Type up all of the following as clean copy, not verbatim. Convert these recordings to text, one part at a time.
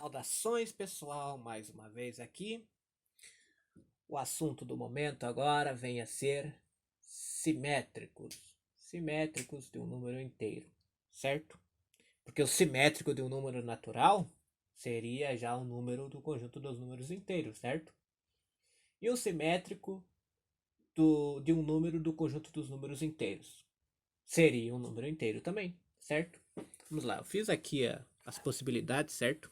Saudações, pessoal, mais uma vez aqui. O assunto do momento agora vem a ser simétricos. Simétricos de um número inteiro, certo? Porque o simétrico de um número natural seria já o número do conjunto dos números inteiros, certo? E o simétrico de um número do conjunto dos números inteiros seria um número inteiro também, certo? Vamos lá, eu fiz aqui as possibilidades, certo?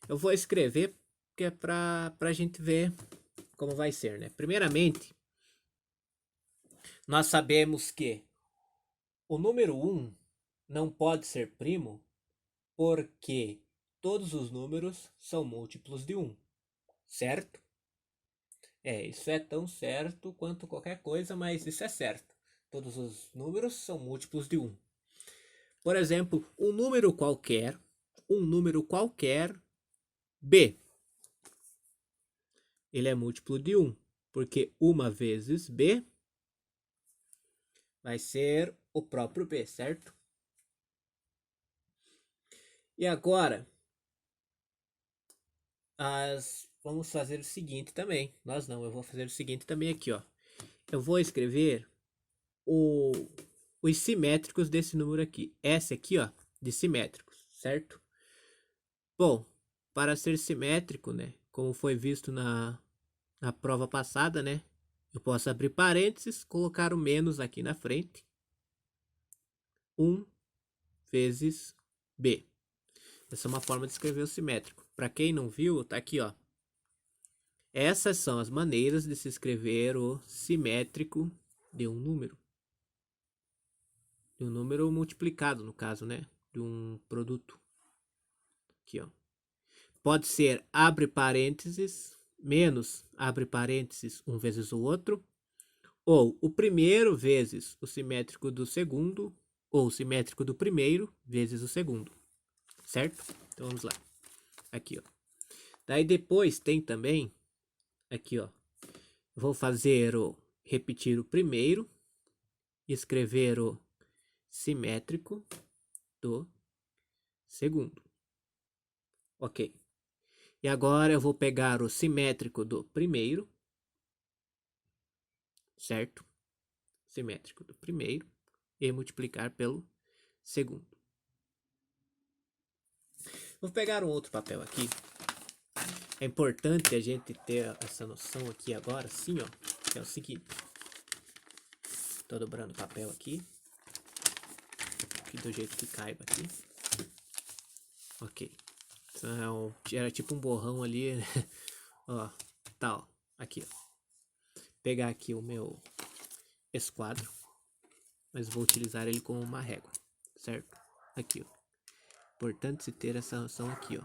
Eu vou escrever que é para a gente ver como vai ser, né? Primeiramente, nós sabemos que o número 1 não pode ser primo porque todos os números são múltiplos de 1, certo? Isso é tão certo quanto qualquer coisa, mas isso é certo. Todos os números são múltiplos de 1. Por exemplo, um número qualquer, B, ele é múltiplo de 1, porque 1 vezes B vai ser o próprio B, certo? E agora, vamos fazer o seguinte também. Eu vou fazer o seguinte também aqui, ó. Eu vou escrever os simétricos desse número aqui. Esse aqui, ó, de simétricos, certo? Bom, para ser simétrico, né, como foi visto na prova passada, né, eu posso abrir parênteses, colocar o menos aqui na frente. 1 vezes B. Essa é uma forma de escrever o simétrico. Para quem não viu, tá aqui, ó. Essas são as maneiras de se escrever o simétrico de um número. De um número multiplicado, no caso, né? De um produto. Aqui, ó. Pode ser abre parênteses, menos abre parênteses, um vezes o outro. Ou o primeiro vezes o simétrico do segundo. Ou o simétrico do primeiro vezes o segundo. Certo? Então vamos lá. Aqui, ó. Daí depois tem também, aqui, ó. Vou repetir o primeiro, escrever o simétrico do segundo. Ok. E agora eu vou pegar o simétrico do primeiro, certo? Simétrico do primeiro e multiplicar pelo segundo. Vou pegar um outro papel aqui. É importante a gente ter essa noção aqui agora, sim, ó. Que é o seguinte. Tô dobrando o papel aqui do jeito que caiba aqui. Ok. Então, era tipo um borrão ali. Ó, tá, ó. Aqui, ó. Pegar aqui o meu esquadro. Mas vou utilizar ele como uma régua, certo? Aqui, ó. Importante se ter essa noção aqui, ó.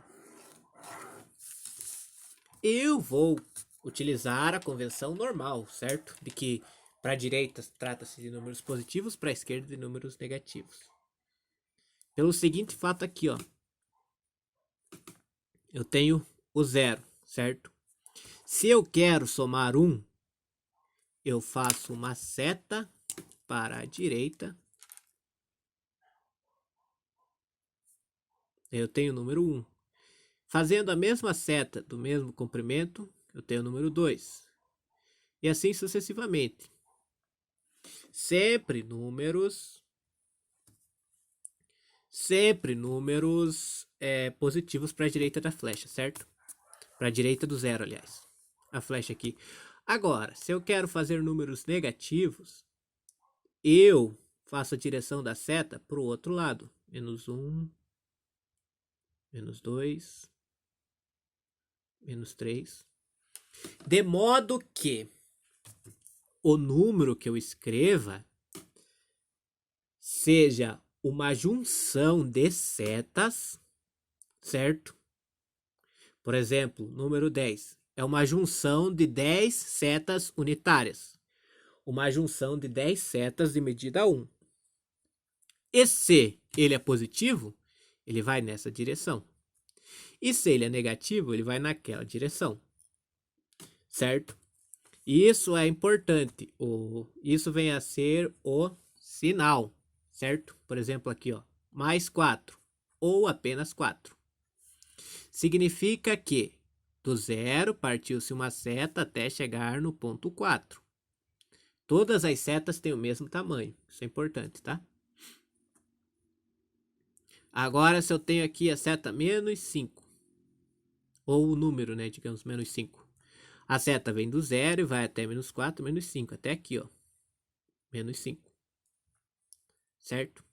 Eu vou utilizar a convenção normal, certo? De que para a direita trata-se de números positivos, para a esquerda de números negativos. Pelo seguinte fato aqui, ó. Eu tenho o zero, certo? Se eu quero somar 1, eu faço uma seta para a direita. Eu tenho o número 1. Fazendo a mesma seta do mesmo comprimento, eu tenho o número 2. E assim sucessivamente. Sempre números positivos para a direita da flecha, certo? Para a direita do zero, aliás. A flecha aqui. Agora, se eu quero fazer números negativos, eu faço a direção da seta para o outro lado. Menos 1, menos 2, menos 3. De modo que o número que eu escreva seja uma junção de setas, certo? Por exemplo, número 10 é uma junção de 10 setas unitárias. Uma junção de 10 setas de medida 1. E se ele é positivo, ele vai nessa direção. E se ele é negativo, ele vai naquela direção. Certo? Isso é importante. Isso vem a ser o sinal. Certo? Por exemplo, aqui, ó. Mais 4. Ou apenas 4. Significa que do zero partiu-se uma seta até chegar no ponto 4. Todas as setas têm o mesmo tamanho. Isso é importante, tá? Agora, se eu tenho aqui a seta menos 5, ou o número, né, digamos, menos 5. A seta vem do zero e vai até menos 4, menos 5, até aqui, ó. Menos 5. Certo?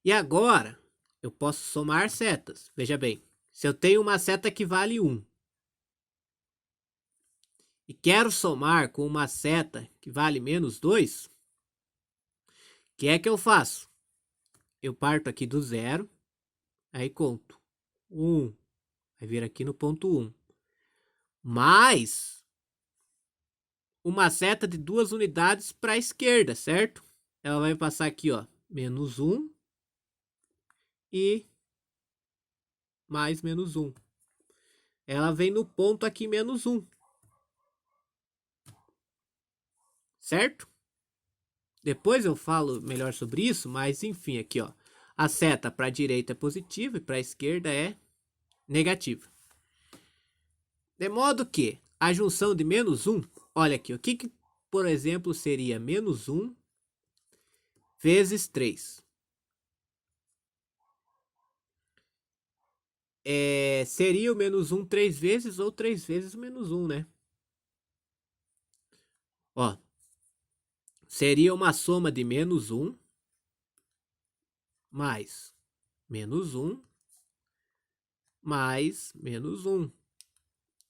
E agora, eu posso somar setas. Veja bem, se eu tenho uma seta que vale 1 e quero somar com uma seta que vale menos 2, o que é que eu faço? Eu parto aqui do zero, aí conto 1, vai vir aqui no ponto 1, mais uma seta de 2 unidades para a esquerda, certo? Ela vai passar aqui, ó, menos 1 e mais menos 1. Ela vem no ponto aqui menos 1. Certo? Depois eu falo melhor sobre isso, mas enfim, aqui, ó. A seta para a direita é positiva e para a esquerda é negativa. De modo que a junção de menos 1, olha aqui, o que por exemplo, seria menos 1 vezes 3? Seria o menos 1 3 vezes ou 3 vezes o menos 1, né? Ó, seria uma soma de menos 1 mais menos 1 mais menos 1,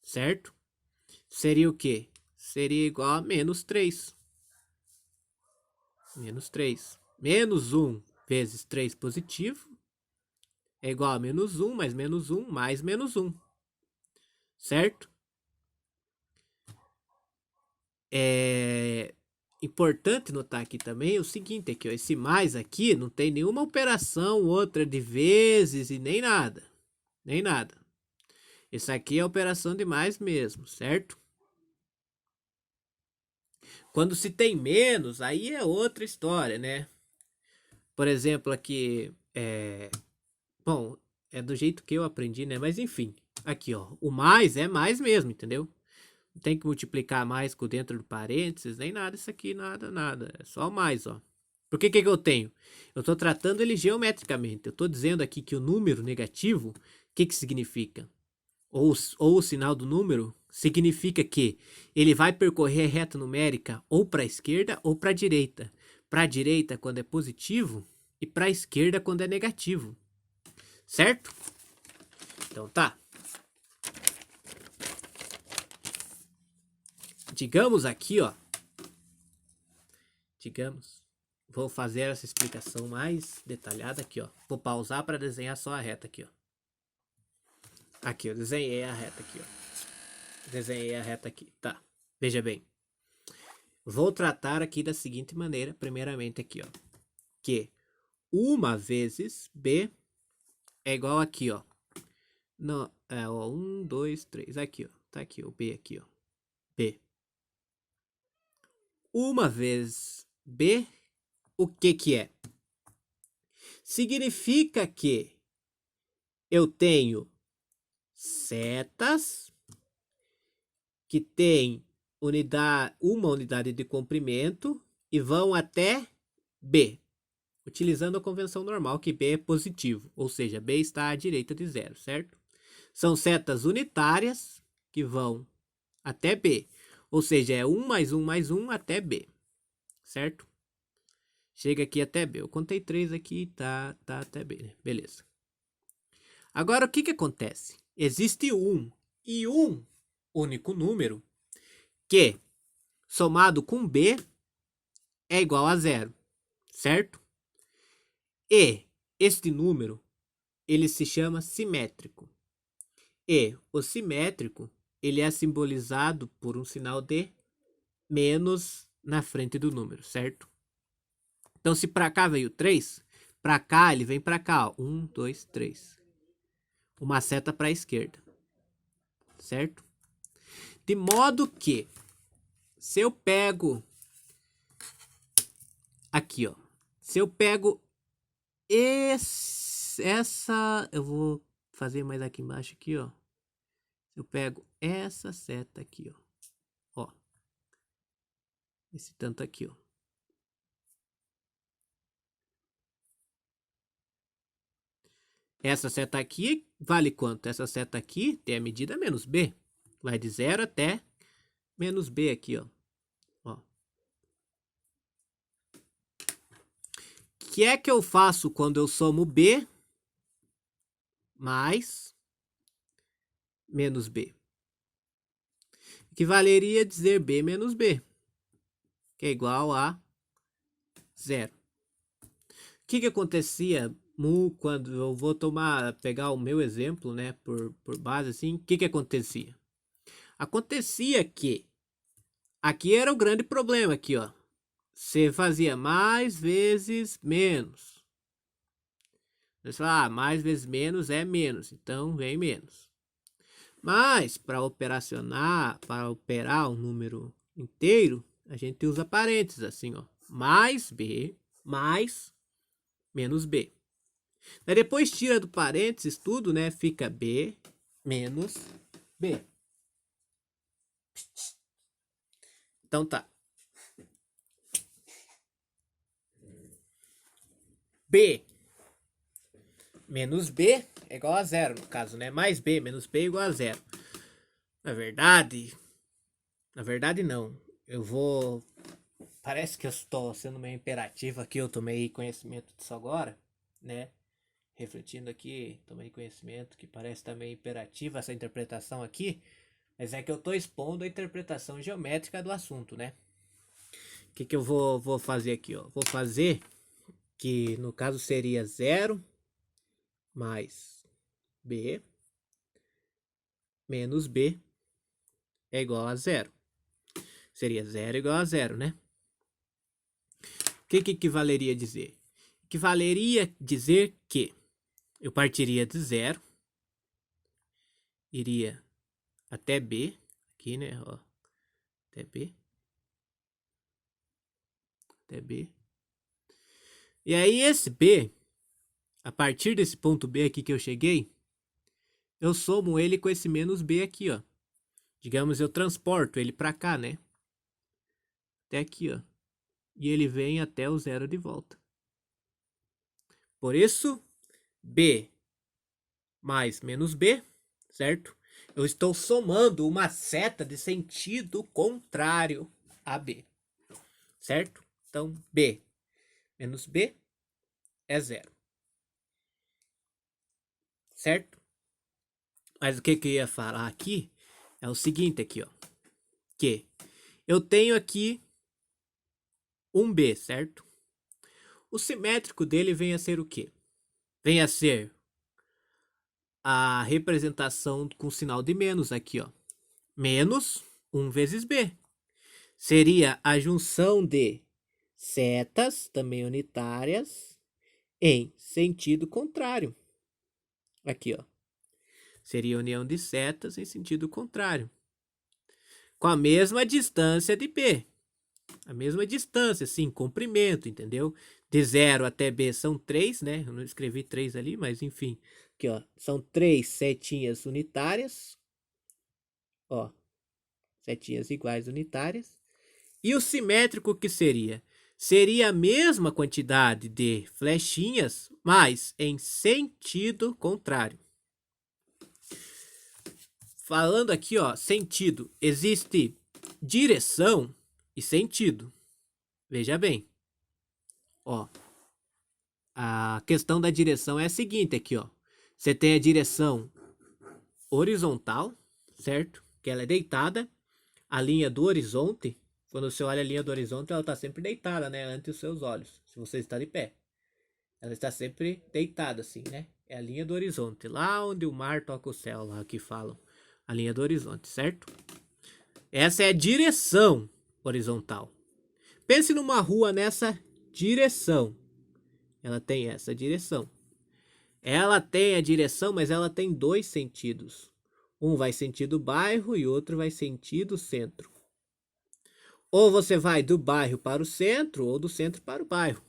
certo? Seria o quê? Seria igual a menos 3. Menos 3. Menos 1 vezes 3 positivo é igual a menos 1 mais menos 1 mais menos 1. Certo? É importante notar aqui também o seguinte, aqui, ó, esse mais aqui não tem nenhuma operação outra de vezes e nem nada. Nem nada. Isso aqui é a operação de mais mesmo, certo? Quando se tem menos, aí é outra história, né? Por exemplo, aqui, bom, é do jeito que eu aprendi, né? Mas enfim, aqui, ó, o mais é mais mesmo, entendeu? Não tem que multiplicar mais com dentro do parênteses, nem nada, isso aqui, nada, nada. É só mais, ó. Por que que eu tenho? Eu estou tratando ele geometricamente. Eu estou dizendo aqui que o número negativo, o que que significa? Ou o sinal do número significa que ele vai percorrer a reta numérica ou para a esquerda ou para a direita. Para a direita quando é positivo e para a esquerda quando é negativo. Certo? Então tá. Digamos aqui, ó. Digamos. Vou fazer essa explicação mais detalhada aqui, ó. Vou pausar para desenhar só a reta aqui, ó. Aqui, eu desenhei a reta aqui, ó. Desenhei a reta aqui, tá. Veja bem. Vou tratar aqui da seguinte maneira, primeiramente aqui, ó. Que 1 vezes B é igual aqui, ó. Não, ó, 1, 2, 3. Aqui, ó. Tá aqui, o B aqui, ó. B. 1 vezes B, o que que é? Significa que eu tenho setas que têm uma unidade de comprimento e vão até B, utilizando a convenção normal que B é positivo, ou seja, B está à direita de zero, certo? São setas unitárias que vão até B, ou seja, é 1 mais 1 mais 1 até B, certo? Chega aqui até B. Eu contei 3 aqui, tá até B, né? Beleza. Agora, o que que acontece? Existe e um único número que, somado com B, é igual a zero, certo? E este número, ele se chama simétrico. E o simétrico, ele é simbolizado por um sinal de menos na frente do número, certo? Então, se para cá veio 3, para cá ele vem para cá, ó. 1, 2, 3. Uma seta para a esquerda, certo? De modo que, se eu pego aqui, ó. Se eu pego essa, eu vou fazer mais aqui embaixo aqui, ó. Eu pego essa seta aqui, ó. Esse tanto aqui, ó. Essa seta aqui vale quanto? Essa seta aqui tem a medida menos B. Vai de 0 até menos B aqui, ó. O que é que eu faço quando eu somo B mais menos B? Equivaleria a dizer B menos B, que é igual a 0. O que acontecia quando eu vou pegar o meu exemplo, né, por base assim? O que acontecia? Acontecia que aqui era o grande problema aqui, ó. Você fazia mais vezes menos. Você fala, mais vezes menos é menos, então vem menos. Mas para operar um número inteiro, a gente usa parênteses assim, ó. Mais B mais menos B. Daí depois tira do parênteses tudo, né? Fica B menos B. Então tá. B menos B é igual a 0, no caso, né? Mais B menos B é igual a 0. Na verdade não. Parece que eu estou sendo meio imperativo aqui, eu tomei conhecimento disso agora, né? Refletindo aqui, tomei conhecimento que parece estar meio imperativa essa interpretação aqui, mas é que eu estou expondo a interpretação geométrica do assunto, né? O que eu vou fazer aqui, ó? Vou fazer que no caso seria 0 mais B menos B é igual a 0. Seria 0 igual a 0, né? O que equivaleria a dizer? Equivaleria dizer que eu partiria de 0, iria até B, aqui, né? Ó, até B. Até B. E aí esse B, a partir desse ponto B aqui que eu cheguei, eu somo ele com esse menos B aqui, ó. Digamos, eu transporto ele para cá, né? Até aqui, ó. E ele vem até o 0 de volta. Por isso, B mais menos B, certo? Eu estou somando uma seta de sentido contrário a B, certo? Então, B menos B é 0. Certo? Mas o que eu ia falar aqui é o seguinte aqui, ó. Que eu tenho aqui um B, certo? O simétrico dele vem a ser o quê? Vem a ser a representação com sinal de menos aqui, ó. Menos 1 vezes B. Seria a junção de setas, também unitárias, em sentido contrário. Aqui, ó. Seria a união de setas em sentido contrário. Com a mesma distância de B. A mesma distância, assim, comprimento, entendeu? De 0 até B são 3, né? Eu não escrevi 3 ali, mas enfim. Aqui, ó. São 3 setinhas unitárias. Ó. Setinhas iguais unitárias. E o simétrico que seria? Seria a mesma quantidade de flechinhas, mas em sentido contrário. Falando aqui, ó, sentido. Existe direção e sentido. Veja bem. Ó. A questão da direção é a seguinte aqui, ó. Você tem a direção horizontal, certo? Que ela é deitada. A linha do horizonte, quando você olha a linha do horizonte, ela está sempre deitada, né? Ante os seus olhos, se você está de pé. Ela está sempre deitada assim, né? É a linha do horizonte, lá onde o mar toca o céu, lá que falam. A linha do horizonte, certo? Essa é a direção horizontal. Pense numa rua nessa direção. Ela tem essa direção. Ela tem a direção, mas ela tem dois sentidos. Um vai sentido bairro e outro vai sentido centro. Ou você vai do bairro para o centro, ou do centro para o bairro.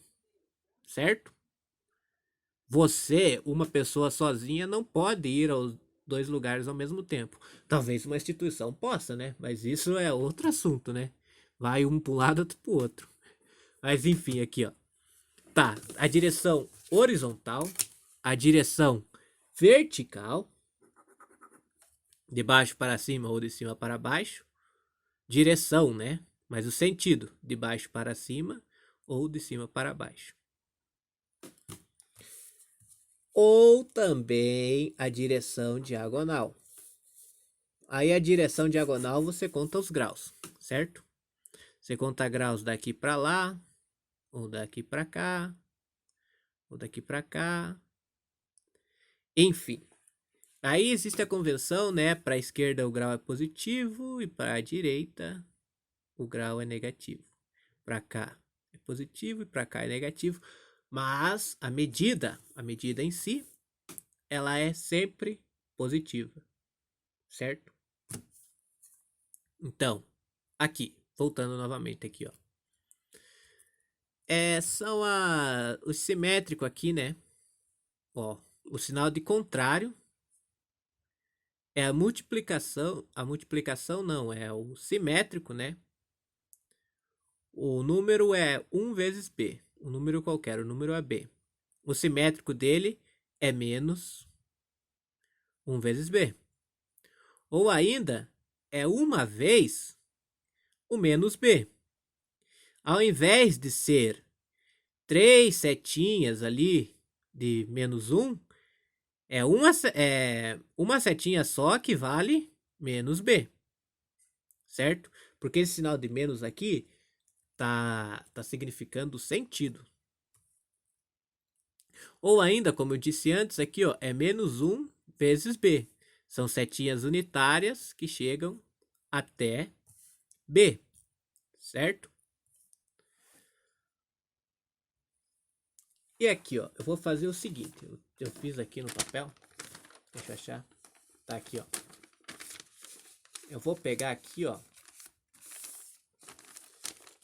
Certo? Você, uma pessoa sozinha, não pode ir aos dois lugares ao mesmo tempo. Talvez uma instituição possa, né? Mas isso é outro assunto, né? Vai um para um lado, outro para o outro. Mas enfim, aqui, ó. Tá, a direção horizontal, a direção vertical, de baixo para cima ou de cima para baixo. Direção, né? Mas o sentido, de baixo para cima ou de cima para baixo. Ou também a direção diagonal. Aí a direção diagonal você conta os graus, certo? Você conta graus daqui para lá, ou daqui para cá, ou daqui para cá. Enfim. Aí existe a convenção, né? Para a esquerda o grau é positivo e para a direita o grau é negativo. Para cá é positivo e para cá é negativo. Mas a medida em si, ela é sempre positiva, certo? Então, aqui, voltando novamente aqui, ó. São o simétrico aqui, né? Ó, o sinal de contrário é a multiplicação não, é o simétrico, né? O número é 1 vezes b, um número qualquer, o número é b. O simétrico dele é menos 1 vezes b. Ou ainda, é uma vez o menos b. Ao invés de ser 3 setinhas ali de menos 1, é uma setinha só que vale menos b, certo? Porque esse sinal de menos aqui tá significando sentido. Ou ainda, como eu disse antes, aqui ó, é menos 1 vezes b. São setinhas unitárias que chegam até b, certo? E aqui ó, eu vou fazer o seguinte, eu fiz aqui no papel, deixa eu achar, tá aqui ó. Eu vou pegar aqui ó,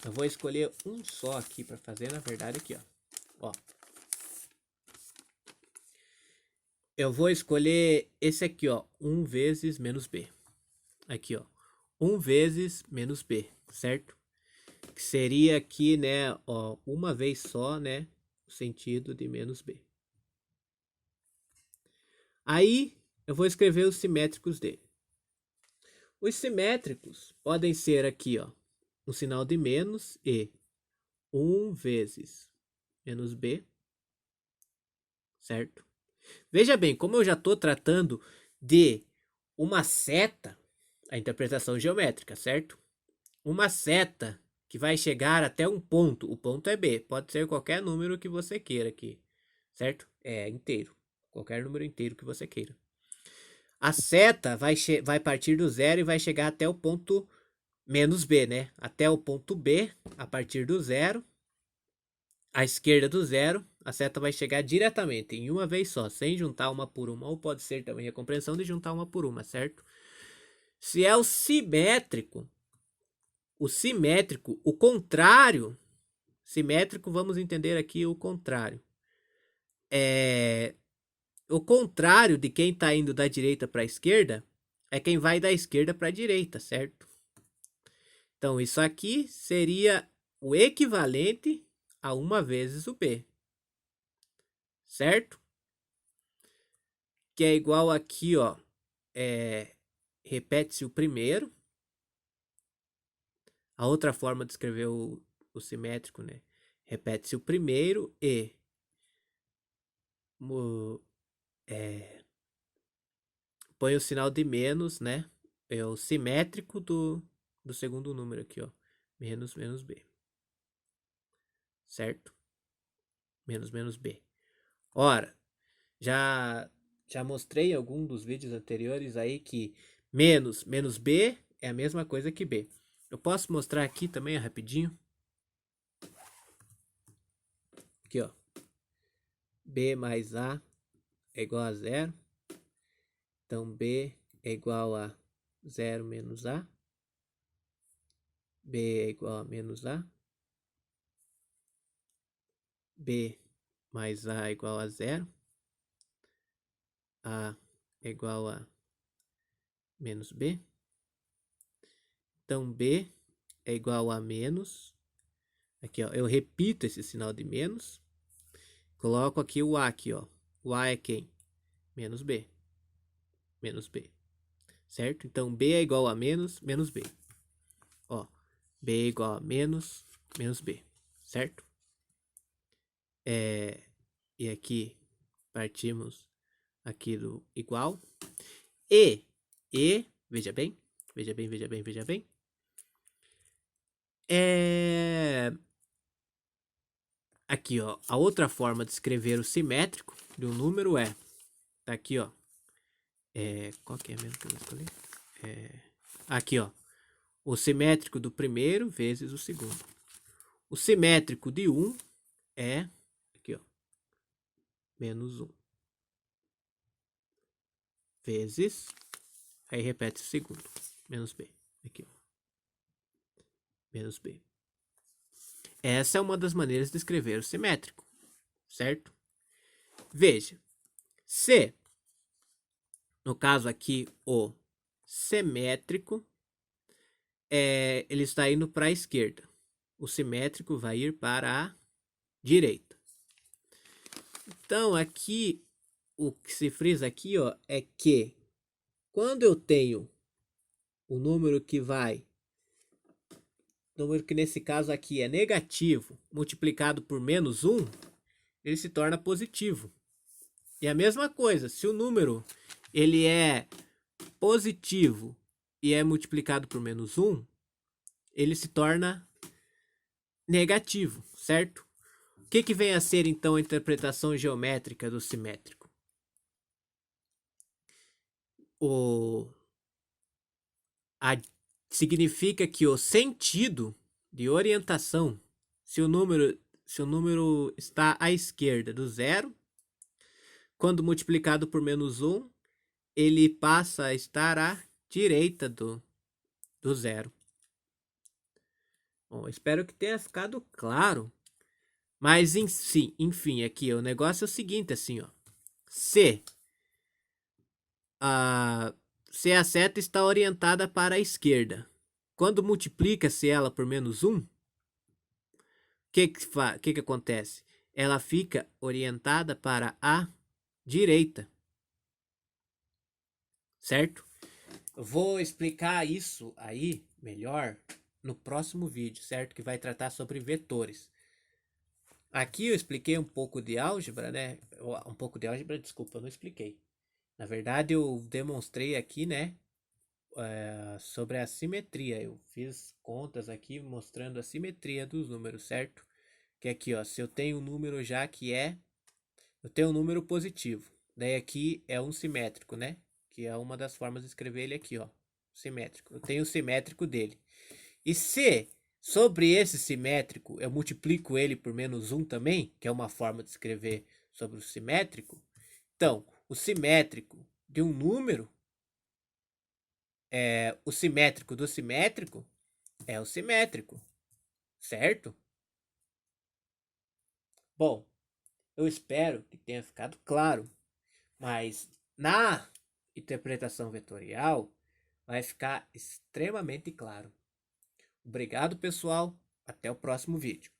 eu vou escolher um só aqui para fazer, na verdade aqui ó. Eu vou escolher esse aqui, ó, 1 vezes menos b. Aqui, ó, 1 vezes menos b, certo? Que seria aqui, né, ó, uma vez só, né, o sentido de menos b. Aí, eu vou escrever os simétricos dele. Os simétricos podem ser aqui, ó, um sinal de menos e 1 vezes menos b, certo? Veja bem, como eu já estou tratando de uma seta, a interpretação geométrica, certo? Uma seta que vai chegar até um ponto. O ponto é B. Pode ser qualquer número que você queira aqui, certo? É inteiro. Qualquer número inteiro que você queira. A seta vai partir do zero e vai chegar até o ponto menos B, né? Até o ponto B, a partir do zero, à esquerda do zero, a seta vai chegar diretamente, em uma vez só, sem juntar uma por uma. Ou pode ser também a compreensão de juntar uma por uma, certo? Se é o simétrico, o contrário, simétrico, vamos entender aqui o contrário. O contrário de quem está indo da direita para a esquerda é quem vai da esquerda para a direita, certo? Então, isso aqui seria o equivalente a 1 vezes o B, certo? Que é igual aqui, ó, repete-se o primeiro. A outra forma de escrever o simétrico, né? Repete-se o primeiro e põe o sinal de menos, né? É o simétrico do segundo número aqui, ó. Menos, menos B. Certo? Menos, menos B. Ora, já mostrei em algum dos vídeos anteriores aí que menos, menos B é a mesma coisa que B. Eu posso mostrar aqui também rapidinho. Aqui, ó. B mais A é igual a zero. Então, B é igual a 0 menos A. B é igual a menos A. B mais A é igual a 0. A é igual a menos B. Então, B é igual a menos. Aqui, ó, eu repito esse sinal de menos. Coloco aqui o A aqui, ó. O A é quem? Menos B. Menos B. Certo? Então, B é igual a menos B. Ó, B é igual a menos B. Certo? E aqui partimos aqui do igual. Veja bem. Aqui, ó, a outra forma de escrever o simétrico de um número tá aqui, ó. Qual que é mesmo que eu escolhi? Aqui, ó. O simétrico do primeiro vezes o segundo. O simétrico de 1 é aqui, ó. Menos 1. Vezes. Aí repete o segundo. Menos B. Aqui, ó. Menos B. Essa é uma das maneiras de escrever o simétrico. Certo? Veja. Se, no caso aqui, o simétrico, ele está indo para a esquerda. O simétrico vai ir para a direita. Então, aqui, o que se frisa aqui, ó, é que quando eu tenho o número que nesse caso aqui é negativo, multiplicado por menos 1, ele se torna positivo. E a mesma coisa, se o número ele é positivo e é multiplicado por menos 1, ele se torna negativo, certo? O que vem a ser então a interpretação geométrica do simétrico? Significa que o sentido de orientação, se o número está à esquerda do zero, quando multiplicado por menos 1, ele passa a estar à direita do zero. Bom, espero que tenha ficado claro. Mas enfim, aqui o negócio é o seguinte, assim, ó. Se a seta está orientada para a esquerda, quando multiplica-se ela por menos 1, o que acontece? Ela fica orientada para a direita. Certo? Eu vou explicar isso aí melhor no próximo vídeo, certo? Que vai tratar sobre vetores. Aqui eu expliquei um pouco de álgebra, né? Um pouco de álgebra, desculpa, eu não expliquei. Na verdade, eu demonstrei aqui, né? Sobre a simetria. Eu fiz contas aqui mostrando a simetria dos números, certo? Que aqui, ó, se eu tenho um número já que eu tenho um número positivo. Daí aqui é um simétrico, né? Que é uma das formas de escrever ele aqui, ó. Simétrico. Eu tenho o simétrico dele. E se sobre esse simétrico eu multiplico ele por menos 1 também, que é uma forma de escrever sobre o simétrico, então, o simétrico de um número o simétrico do simétrico é o simétrico, certo? Bom, eu espero que tenha ficado claro, mas na interpretação vetorial vai ficar extremamente claro. Obrigado, pessoal. Até o próximo vídeo.